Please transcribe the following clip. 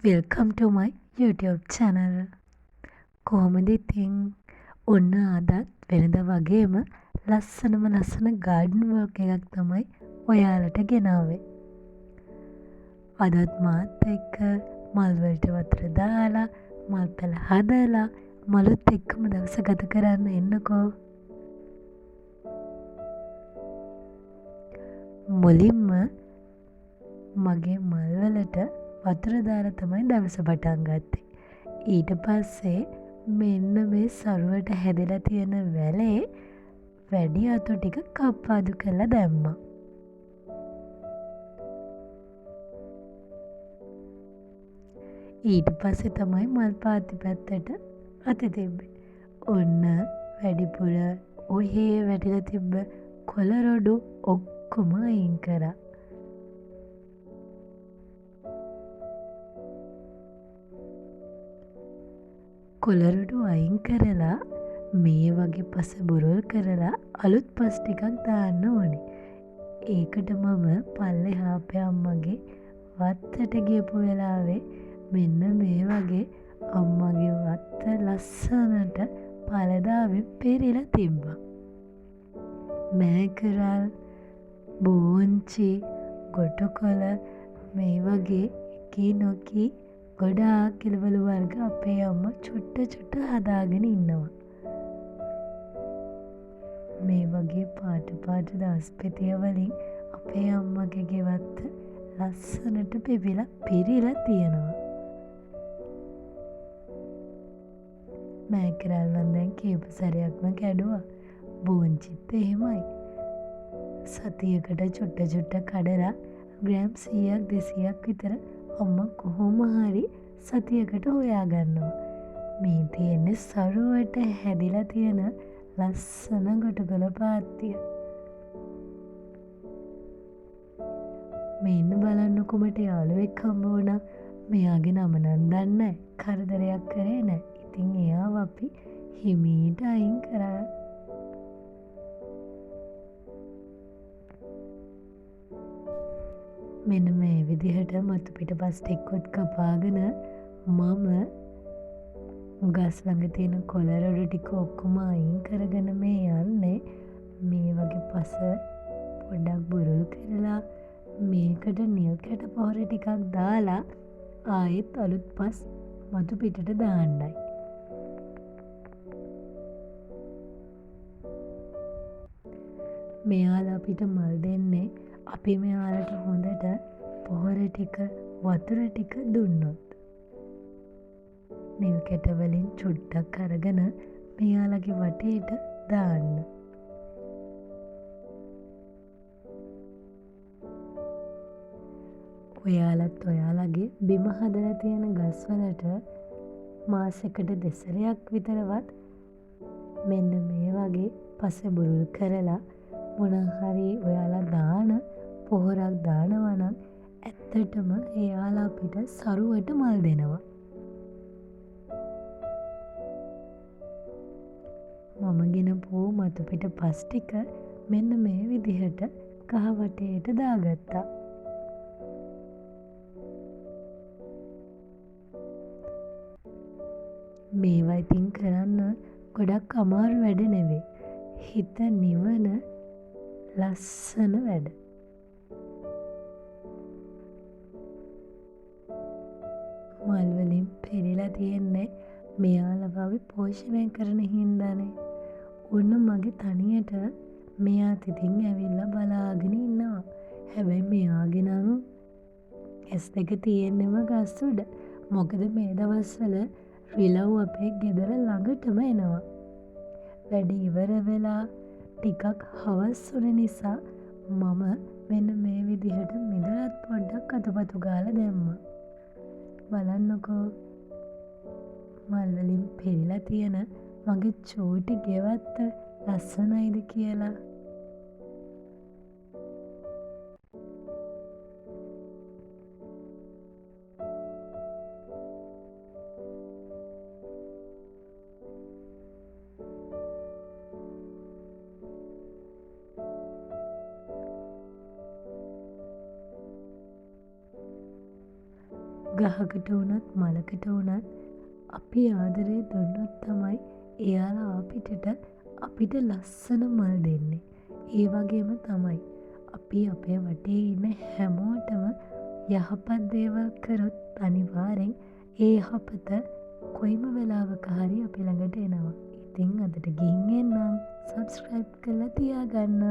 Welcome to my YouTube channel. කොහොමද ඉතින් ඔන්න අදත් වෙනද වගේම ලස්සන ගාඩන් වර්ක් එකක් තමයි ඔයාලට ගෙනාවේ. අදත් මාත් එක්ක මල් වලට වතුර දාලා මල් පැල හදලා මලුත් එක්කම දවස ගත කරන්න එන්නකෝ. මුලින්ම මගේ මල් වලට වතුර දාලා තමයි දවස පටන් ගත්තේ. ඊට පස්සේ මෙන්න මේ සරුවට හැදලා තියෙන වැලේ වැඩි අතු ටික කප්පාදු කරලා දැම්මා. ඊට පස්සේ තමයි මල් පාති පැත්තට අත තිබ්බේ. ඔන්න වැඩිපුර ඔහේ වැටිලා තිබ්බ කොළ රොඩු ඔක්කොම අයින් කරා. කොළරොඩු අයින් කරලා මේ වගේ පස බුරුල් කරලා අලුත් පස් ටිකක් දාන්න ඕනේ. ඒකට මම පල්ලෙහා අපේ අම්මගේ වත්තට ගියපු වෙලාවේ මෙන්න මේ වගේ අම්මගේ වත්ත ලස්සනට පළදාවෙන් පෙරිලා තිබ්බා. මෑකරල්, බෝංචි, ගොටුකොළ මේ වගේ එකී නොකී ගොඩාක් එළවලු වර්ග අපේ අම්මා චුට්ට හදාගෙන ඉන්නවා. මේ වගේ පාට දවස්පෙතිය වලින් අපේ අම්මගේ ගෙවත්ත ලස්සනට පෙරිලා තියෙනවා. මෑකරල් නම් දැන් කීප සැරයක්ම කැඩුවා. බෝංචිත් එහෙමයි. සතියකට චුට්ට කඩලා ග්‍රෑම් 100ක් 200ක් විතර අම්මා කොහොම හරි සතියකට හොයා ගන්නවා. මේ තියෙන්නේ සරුවට හැදිලා තියෙන ලස්සන ගොටුකොළ පාත්තිය. මෙන්න බලන්නකො මට යාළුවෙක් හම්බ වුණා. මෙයාගේ නම නම් දන්නේ නැහැ. කරදරයක් කරේ නැහැ. ඉතින් එයාව අපි හිමීට අයින් කරා. මෙන්න මේ විදිහට මතු පිට පස් ටිකකුත් කපාගෙන මම ගස් ළඟ තියෙන කොළ රොඩු ටික ඔක්කොම අයින් කරගෙන මේ යන්නේ. මේ වගේ පස පොඩ්ඩක් බුරුල් කරලා මේකට නිල් කැට පොහොර ටිකක් දාලා ආයෙත් අලුත් පස් මතු පිටට දාන්නයි. මෙයාලා අපිට මල් දෙන්නේ අපි මෙයාලට හොඳට පොහොර ටික වතුර ටික දුන්නොත්. නිල් කැට වලින් චුට්ටක් අරගෙන මෙයාලගේ වටේට දාන්න. ඔයාලත් ඔයාලගේ බිම හදලා තියෙන ගස් වලට මාසෙකට දෙසරයක් විතරවත් මෙන්න මේ වගේ පස බුරුල් කරලා මොනහරි ඔයාලා දාන පොහොරක් දානවා නම් ඇත්තටම එයාලා අපිට සරුවට මල් දෙනවා. මම ගෙනපු මතු පිට පස් ටික මෙන්න මේ විදිහට කහ වටේට දාගත්තා. මේවා ඉතින් කරන්න ගොඩක් අමාරු වැඩ නෙවෙයි. හිත නිවන ලස්සන වැඩ. මල් වලින් පෙරිලා තියෙන්නේ මෙයාලව අපි පෝෂණය කරන හින්දානේ. ඔන්න මගේ තනියට මෙයාත් ඉතින් ඇවිල්ලා බලාගෙන ඉන්නවා. හැබැයි මෙයාගේ නම් ඇස් දෙක තියෙන්නෙම ගස් උඩ. මොකද මේ දවස්වල රිලව් අපේ ගෙදර ළඟටම එනවා. වැඩ ඉවර වෙලා ටිකක් හවස් වුණ නිසා මම මෙන්න මේ විදිහට මිදලත් පොඩ්ඩක් අතුපතු ගාලා දැම්මා. බලන්නකෝ මල් වලින් පෙරිලා තියෙන මගේ චූටි ගෙවත්ත ලස්සනයිද කියලා. ගහකට වුණත් මලකට වුණත් අපි ආදරේ දුන්නොත් තමයි එයාලා අපිට ලස්සන මල් දෙන්නේ. ඒ වගේම තමයි අපි අපේ වටේ ඉන්න හැමෝටම යහපත් දේවල් කරොත් අනිවාර්යෙන් ඒ යහපත කොයිම වෙලාවක හරි අපි ළඟට එනවා. ඉතින් අදට ගිහින් එන්නම්. සබ්ස්ක්‍රයිබ් කරලා තියාගන්න.